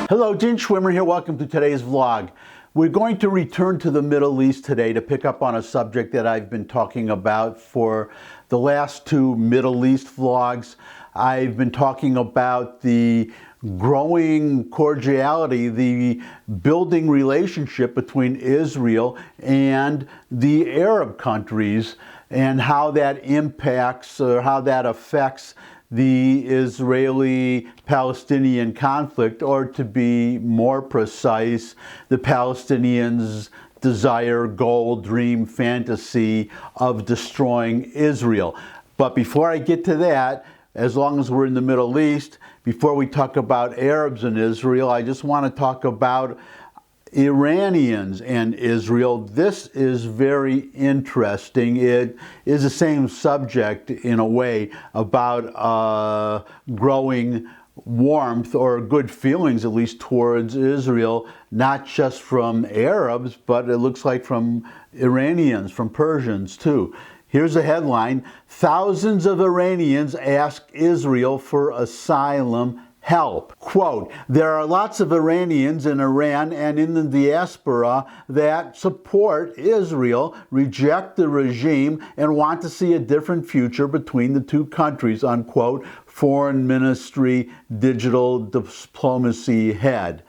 Hello, Gene Schwimmer here. Welcome to today's vlog. We're going to return to the Middle East today to pick up on a subject that I've been talking about for the last two Middle East vlogs. I've been talking about the growing cordiality, the building relationship between Israel and the Arab countries, and how that impacts or how that affects the Israeli-Palestinian conflict, or to be more precise, the Palestinians' desire, goal, dream, fantasy of destroying Israel. But before I get to that, as long as we're in the Middle East, before we talk about Arabs in Israel, I just want to talk about Iranians and Israel. This is very interesting. It is the same subject in a way about growing warmth or good feelings, at least towards Israel, not just from Arabs, but it looks like from Iranians, from Persians too. Here's a headline: thousands of Iranians ask Israel for asylum help. Quote, there are lots of Iranians in Iran and in the diaspora that support Israel, reject the regime, and want to see a different future between the two countries, unquote, Foreign Ministry Digital Diplomacy Head.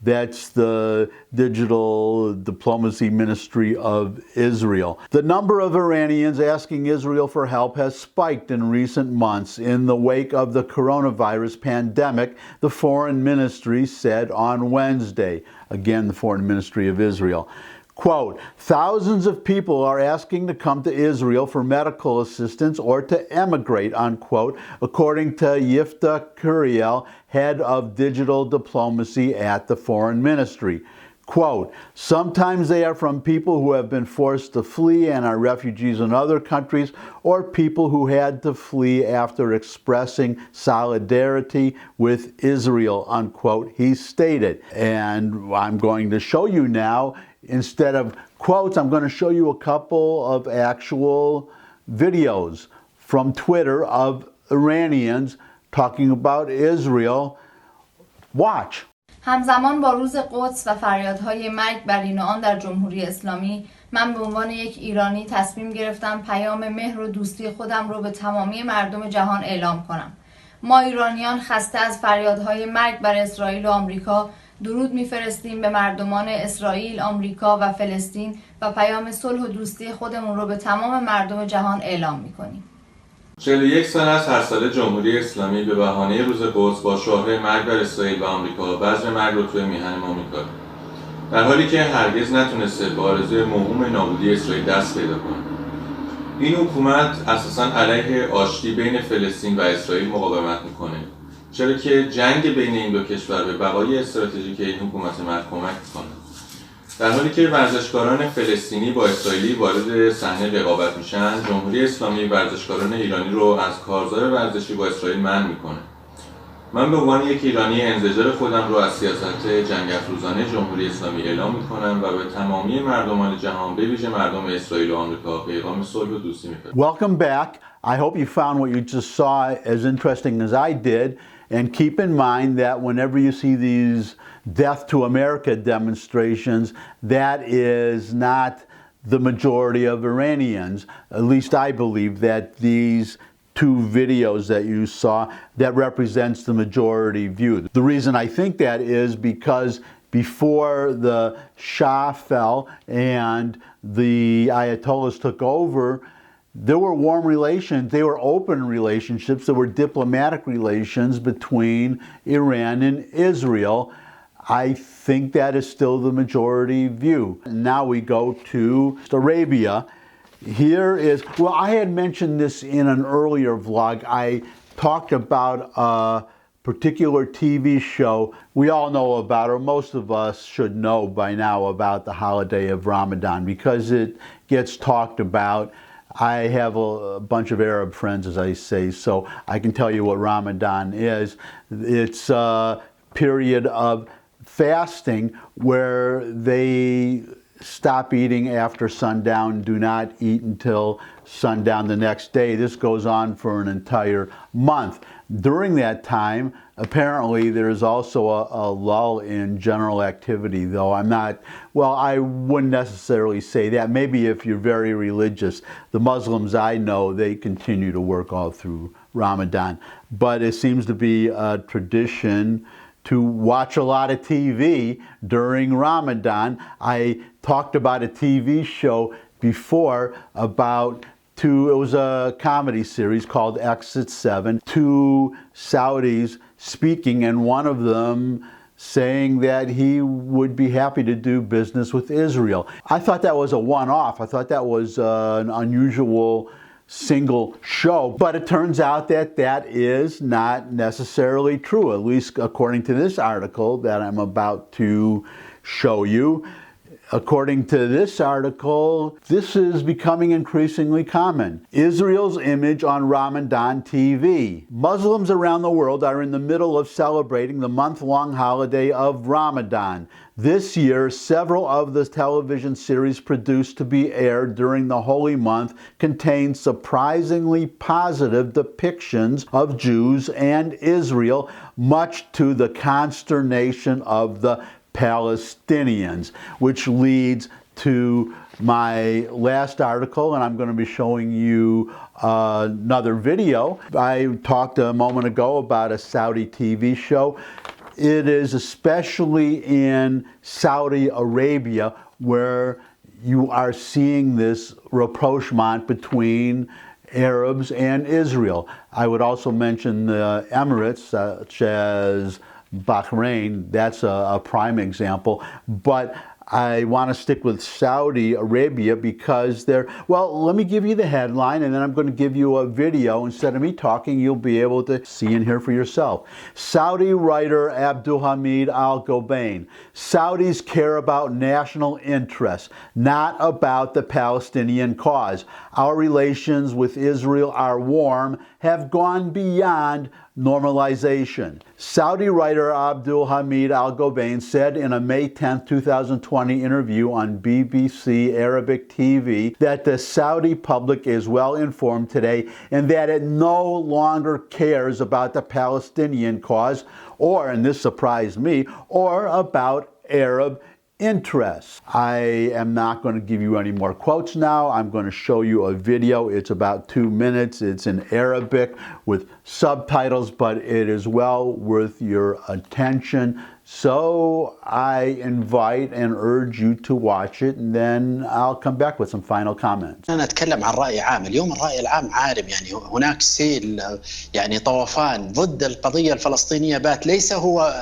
That's the Digital Diplomacy Ministry of Israel. The number of Iranians asking Israel for help has spiked in recent months in the wake of the coronavirus pandemic, the Foreign Ministry said on Wednesday. Again, the Foreign Ministry of Israel. Quote, thousands of people are asking to come to Israel for medical assistance or to emigrate, unquote, according to Yifta Kuriel, head of digital diplomacy at the Foreign Ministry. Quote, sometimes they are from people who have been forced to flee and are refugees in other countries, or people who had to flee after expressing solidarity with Israel, unquote, he stated. And I'm going to show you now, instead of quotes, I'm going to show you a couple of actual videos from Twitter of Iranians talking about Israel. Watch. همزمان با روز قدس و فریادهای مرگ بر این و آن در جمهوری اسلامی، من به عنوان یک ایرانی تصمیم گرفتم پیام مهر و دوستی خودم رو به تمامی مردم جهان اعلام کنم. ما ایرانیان خسته از فریادهای مرگ بر اسرائیل و آمریکا درود میفرستیم به مردمان اسرائیل، آمریکا و فلسطین و پیام صلح و دوستی خودمون رو به تمام مردم جهان اعلام میکنیم. 41 سال است هر ساله جمهوری اسلامی به بهانه روز قدس با شعارهای مرگ بر اسرائیل و آمریکا بذر مرگ رو توی میهن ما میکاره، در حالی که هرگز نتونسته به آرزوی موهوم نابودی اسرائیل دست پیدا کنه. این حکومت اساساً علیه آشتی بین فلسطین و اسرائیل مقاومت میکنه، چرا که جنگ بین این دو کشور به بقای استراتژیک این حکومت مرگ کمک میکنه. در حالی که ورزشکاران فلسطینی با اسرائیلی وارد صحنه رقابت میشن، جمهوری اسلامی ورزشکاران ایرانی رو از کارزار ورزشی با اسرائیل منع میکنه. من به عنوان یک ایرانی انزجار خودم رو از سیاست جنگ افروزانه جمهوری اسلامی اعلام میکنم و به تمامی مردمان جهان، به ویژه مردم اسرائیل و آمریکا، پیغام صلح و دوستی میفرستم. Welcome back. I hope you found what you just saw as interesting as I did. And keep in mind that whenever you see these Death to America demonstrations, that is not the majority of Iranians. At least I believe that these two videos that you saw, that represents the majority view. The reason I think that is because before the Shah fell and the Ayatollahs took over, there were warm relations, they were open relationships, there were diplomatic relations between Iran and Israel. I think that is still the majority view. Now we go to Arabia. Here is, well, I had mentioned this in an earlier vlog. I talked about a particular TV show we all know about, or most of us should know by now about the holiday of Ramadan, because it gets talked about. I have a bunch of Arab friends, as I say, so I can tell you what Ramadan is. It's a period of fasting where they stop eating after sundown, do not eat until sundown the next day. This goes on for an entire month. During that time, apparently there's also a lull in general activity, though I wouldn't necessarily say that. Maybe if you're very religious. The Muslims I know, they continue to work all through Ramadan. But it seems to be a tradition to watch a lot of TV during Ramadan. I talked about a TV show before about it was a comedy series called Exit 7, two Saudis speaking, and one of them saying that he would be happy to do business with Israel. I thought that was a one-off. I thought that was an unusual single show, but it turns out that that is not necessarily true, at least according to this article that I'm about to show you. According to this article, this is becoming increasingly common. Israel's image on Ramadan TV. Muslims around the world are in the middle of celebrating the month-long holiday of Ramadan. This year, several of the television series produced to be aired during the holy month contain surprisingly positive depictions of Jews and Israel, much to the consternation of the Palestinians, which leads to my last article, and I'm going to be showing you another video. I talked a moment ago about a Saudi TV show. It is especially in Saudi Arabia where you are seeing this rapprochement between Arabs and Israel. I would also mention the Emirates, such as Bahrain. That's a prime example. But I want to stick with Saudi Arabia because let me give you the headline and then I'm going to give you a video. Instead of me talking, you'll be able to see and hear for yourself. Saudi writer Abdulhameed Al-Ghobain. Saudis care about national interests, not about the Palestinian cause. Our relations with Israel are warm, have gone beyond normalization. Saudi writer Abdulhameed Al-Ghobain said in a May 10, 2020 interview on BBC Arabic TV that the Saudi public is well informed today and that it no longer cares about the Palestinian cause or, and this surprised me, or about Arab interests. I am not going to give you any more quotes now. I'm going to show you a video. It's about 2 minutes. It's in Arabic with subtitles, but it is well worth your attention. So I invite and urge you to watch it, and then I'll come back with some final comments. أنا أتكلم عن رأي عام. اليوم الرأي العام عارم، يعني هناك سيل، يعني طوفان ضد القضية الفلسطينية بات ليس هو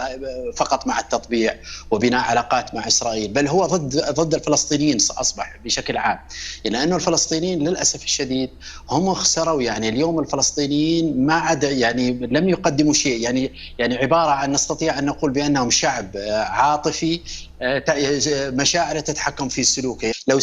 فقط مع التطبيع وبناء علاقات مع إسرائيل، بل هو ضد الفلسطينيين أصبح بشكل عام. لأنه الفلسطينيين للأسف الشديد هم خسروا، يعني اليوم الفلسطينيين ما عاد، يعني لم يقدموا شيء، يعني عبارة عن نستطيع أن نقول بأنهم شعب عاطفي، مشاعر تتحكم في سلوكه. لو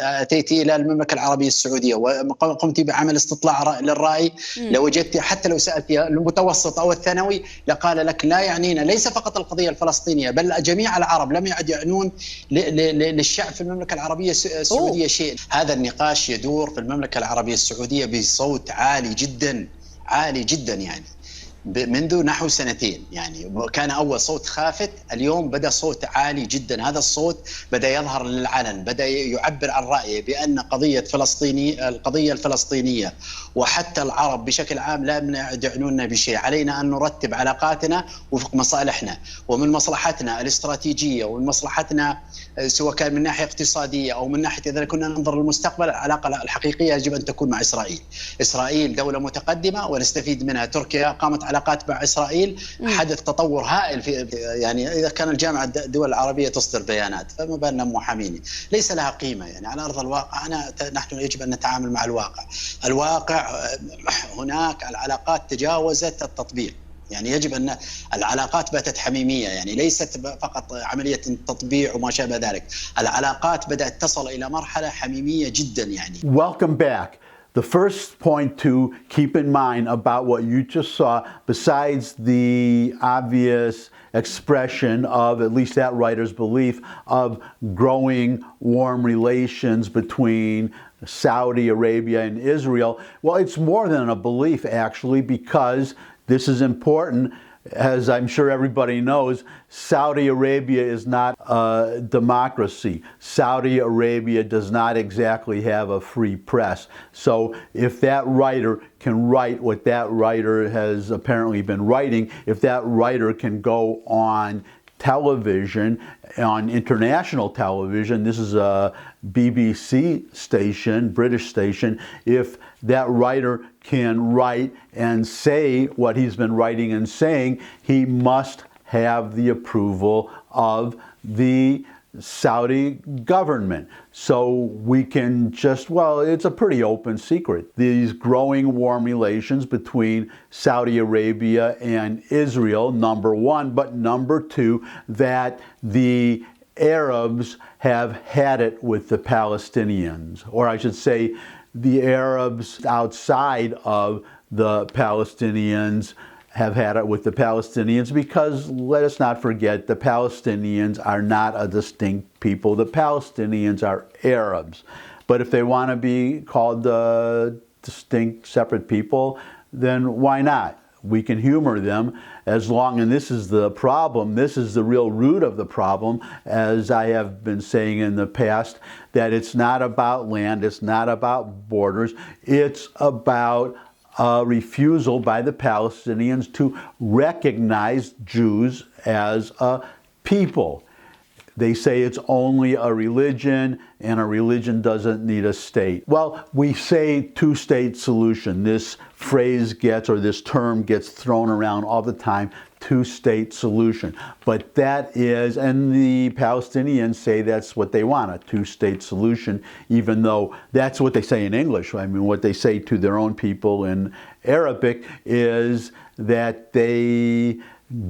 أتيتي إلى المملكة العربية السعودية وقمت بعمل استطلاع للرأي، لوجدت حتى لو سألتي المتوسط أو الثانوي لقال لك لا يعنينا ليس فقط القضية الفلسطينية بل جميع العرب، لم يعد يعنون للشعب في المملكة العربية السعودية شيء. هذا النقاش يدور في المملكة العربية السعودية بصوت عالي جدا، عالي جدا، يعني منذ نحو سنتين. يعني كان أول صوت خافت، اليوم بدأ صوت عالي جدا. هذا الصوت بدأ يظهر للعلن، بدأ يعبر عن رأيه بأن القضية الفلسطينية وحتى العرب بشكل عام لا يعنون بشيء. علينا أن نرتب علاقاتنا وفق مصالحنا ومن مصلحتنا الاستراتيجية ومن مصلحتنا سواء كان من ناحية اقتصادية أو من ناحية إذا كنا ننظر للمستقبل. العلاقة الحقيقية يجب أن تكون مع إسرائيل. إسرائيل دولة متقدمة ونستفيد منها. تركيا قامت علاقات مع إسرائيل، حدث تطور هائل يعني إذا كان الجامعة الدول العربية تصدر بيانات فما بالنا محامين، ليس لها قيمة. يعني على أرض الواقع نحن يجب أن نتعامل مع الواقع. هناك العلاقات تجاوزت التطبيع، يعني يجب أن العلاقات باتت حميمية، يعني ليست فقط عملية تطبيع وما شابه ذلك. العلاقات بدأت تصل إلى مرحلة حميمية جدا. يعني Welcome back. The first point to keep in mind about what you just saw, besides the obvious expression of at least that writer's belief of growing warm relations between Saudi Arabia and Israel, well, it's more than a belief actually, because this is important. As I'm sure everybody knows, Saudi Arabia is not a democracy. Saudi Arabia does not exactly have a free press. So if that writer can write what that writer has apparently been writing, if that writer can go on television, on international television, this is a BBC station, British station, if that writer can write and say what he's been writing and saying, he must have the approval of the Saudi government. So we can just, well, it's a pretty open secret. These growing warm relations between Saudi Arabia and Israel, number one, but number two, that the Arabs have had it with the Palestinians, or I should say the Arabs outside of the Palestinians have had it with the Palestinians, because let us not forget, the Palestinians are not a distinct people. The Palestinians are Arabs. But if they want to be called distinct, separate people, then why not? We can humor them as long, and this is the problem, this is the real root of the problem, as I have been saying in the past, that it's not about land, it's not about borders, it's about a refusal by the Palestinians to recognize Jews as a people. They say it's only a religion, and a religion doesn't need a state. Well, we say two-state solution. This phrase gets, or this term gets thrown around all the time, two-state solution. But that is, and the Palestinians say that's what they want, a two-state solution, even though that's what they say in English. I mean, what they say to their own people in Arabic is that they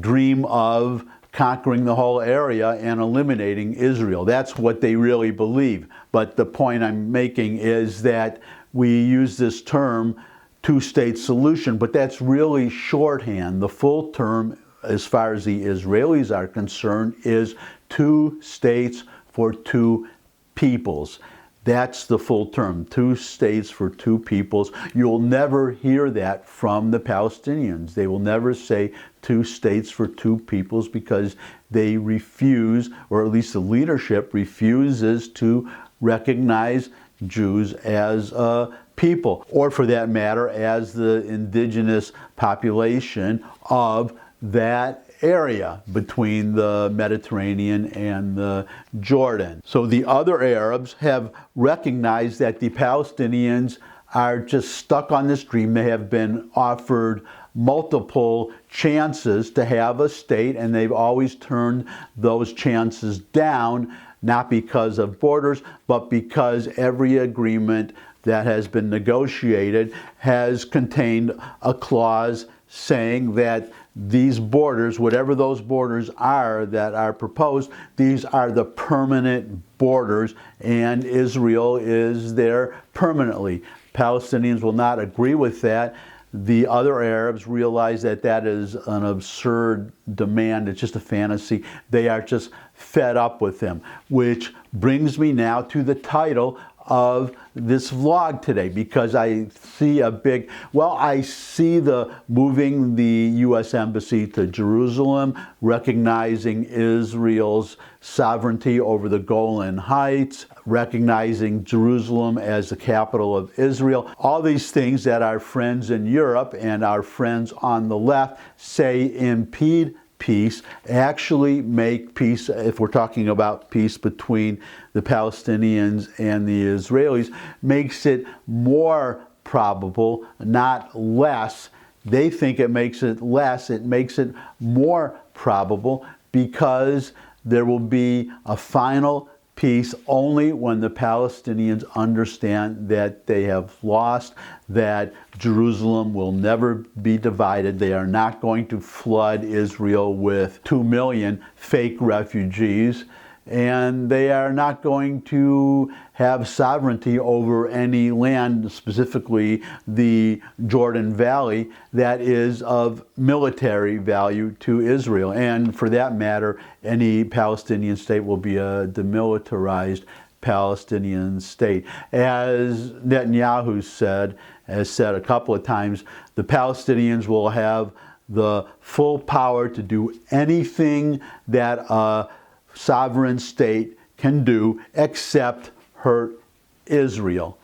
dream of conquering the whole area and eliminating Israel. That's what they really believe. But the point I'm making is that we use this term two-state solution, but that's really shorthand. The full term, as far as the Israelis are concerned, is two states for two peoples. That's the full term, two states for two peoples. You'll never hear that from the Palestinians. They will never say two states for two peoples, because they refuse, or at least the leadership refuses, to recognize Jews as a people, or for that matter, as the indigenous population of that area between the Mediterranean and the Jordan. So the other Arabs have recognized that the Palestinians are just stuck on this dream. They have been offered multiple chances to have a state, and they've always turned those chances down, not because of borders, but because every agreement that has been negotiated has contained a clause saying that these borders, whatever those borders are that are proposed, these are the permanent borders, and Israel is there permanently. Palestinians will not agree with that. The other Arabs realize that that is an absurd demand. It's just a fantasy. They are just fed up with them, which brings me now to the title of this vlog today, because I see I see the moving the U.S. Embassy to Jerusalem, recognizing Israel's sovereignty over the Golan Heights, recognizing Jerusalem as the capital of Israel. All these things that our friends in Europe and our friends on the left say impede peace actually make peace, if we're talking about peace between the Palestinians and the Israelis, makes it more probable, not less. They think it makes it less. It makes it more probable, because there will be a final peace only when the Palestinians understand that they have lost, that Jerusalem will never be divided. They are not going to flood Israel with 2 million fake refugees. and they are not going to have sovereignty over any land, specifically the Jordan Valley, that is of military value to Israel. And for that matter, any Palestinian state will be a demilitarized Palestinian state. As Netanyahu has said a couple of times, the Palestinians will have the full power to do anything that a sovereign state can do except hurt Israel.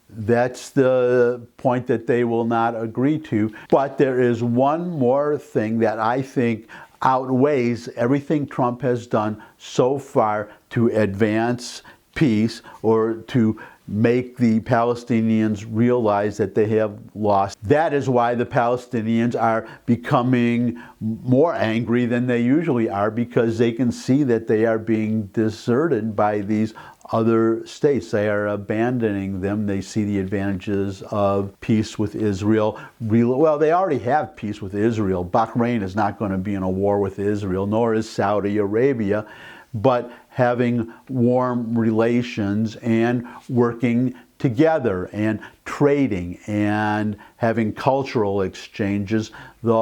That's the point that they will not agree to. But there is one more thing that I think outweighs everything Trump has done so far to advance peace or to make the Palestinians realize that they have lost. That is why the Palestinians are becoming more angry than they usually are, because they can see that they are being deserted by these other states. They are abandoning them. They see the advantages of peace with Israel. Well, they already have peace with Israel. Bahrain is not going to be in a war with Israel, nor is Saudi Arabia. But having warm relations and working together and trading and having cultural exchanges, the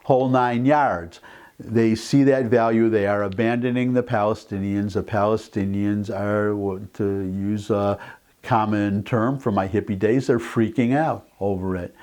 whole 9 yards. They see that value. They are abandoning the Palestinians. The Palestinians are, to use a common term from my hippie days, they're freaking out over it.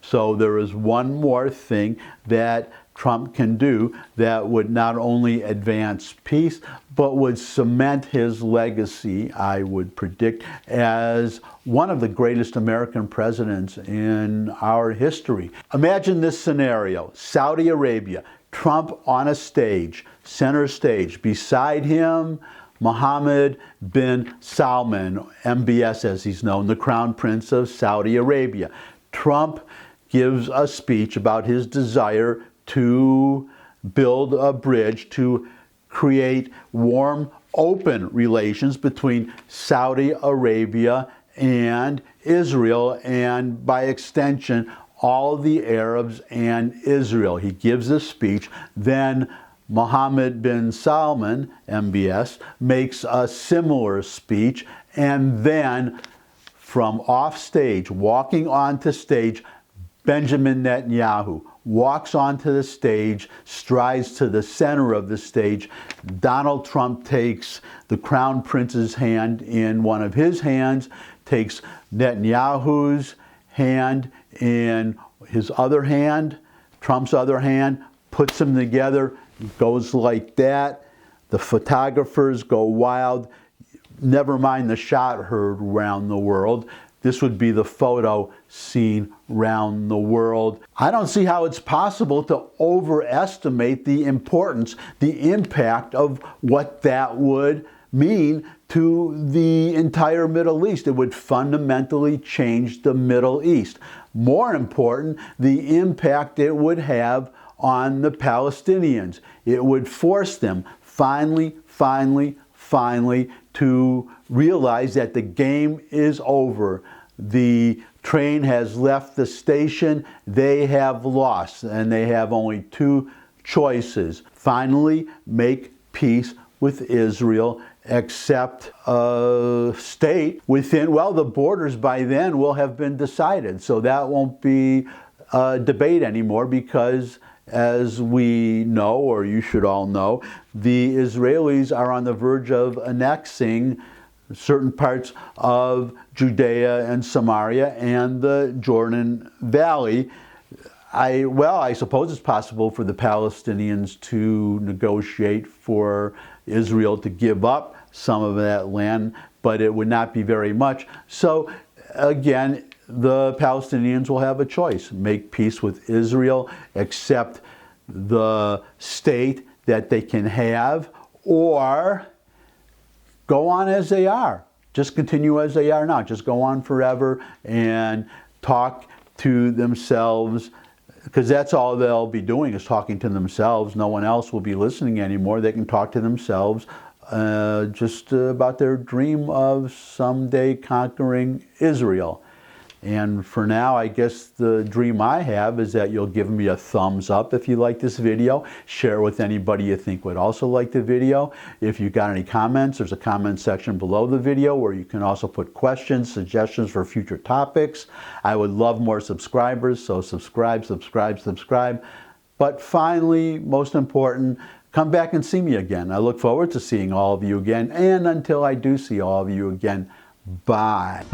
So there is one more thing that Trump can do that would not only advance peace, but would cement his legacy, I would predict, as one of the greatest American presidents in our history. Imagine this scenario: Saudi Arabia, Trump on a stage, center stage, beside him, Mohammed bin Salman, MBS as he's known, the Crown Prince of Saudi Arabia. Trump gives a speech about his desire to build a bridge to create warm, open relations between Saudi Arabia and Israel, and by extension, all of the Arabs and Israel. He gives a speech. Then Mohammed bin Salman, MBS, makes a similar speech, and then from off stage, walking onto stage, Benjamin Netanyahu walks onto the stage, strides to the center of the stage. Donald Trump takes the Crown Prince's hand in one of his hands, takes Netanyahu's hand in his other hand, Trump's other hand, puts them together, goes like that. The photographers go wild. Never mind the shot heard around the world. This would be the photo seen round the world. I don't see how it's possible to overestimate the importance, the impact of what that would mean to the entire Middle East. It would fundamentally change the Middle East. More important, the impact it would have on the Palestinians. It would force them finally to realize that the game is over. The train has left the station. They have lost, and they have only two choices. Finally, make peace with Israel, accept a state within, well, the borders by then will have been decided. So that won't be a debate anymore, because as we know, or you should all know, the Israelis are on the verge of annexing certain parts of Judea and Samaria and the Jordan Valley. I suppose it's possible for the Palestinians to negotiate for Israel to give up some of that land, but it would not be very much. So again, the Palestinians will have a choice: make peace with Israel, accept the state that they can have, or go on as they are. Just continue as they are now. Just go on forever and talk to themselves, because that's all they'll be doing, is talking to themselves. No one else will be listening anymore. They can talk to themselves just about their dream of someday conquering Israel. And for now, I guess the dream I have is that you'll give me a thumbs up if you like this video. Share with anybody you think would also like the video. If you got any comments, there's a comment section below the video where you can also put questions, suggestions for future topics. I would love more subscribers, so subscribe. But finally, most important, come back and see me again. I look forward to seeing all of you again. And until I do see all of you again, bye.